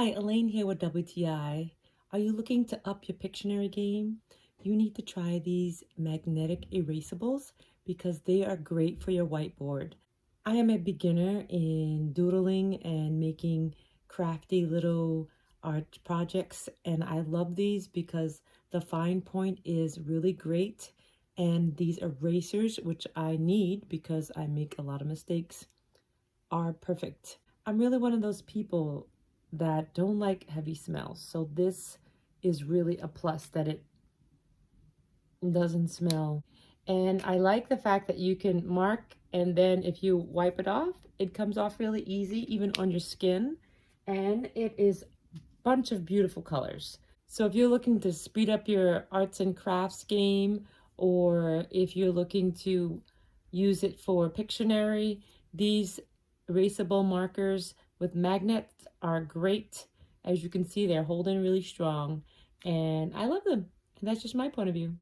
Hi, Elaine here with WTI. Are you looking to up your Pictionary game? You need to try these magnetic erasables because they are great for your whiteboard. I am a beginner in doodling and making crafty little art projects, and I love these because the fine point is really great, and these erasers, which I need because I make a lot of mistakes, are perfect. I'm really one of those people that don't like heavy smells, so this is really a plus that it doesn't smell. And I like the fact that you can mark, and then if you wipe it off, it comes off really easy, even on your skin. And it is a bunch of beautiful colors. So if you're looking to speed up your arts and crafts game, or if you're looking to use it for Pictionary, these erasable markers with magnets are great. As you can see, they're holding really strong, and I love them. And that's just my point of view.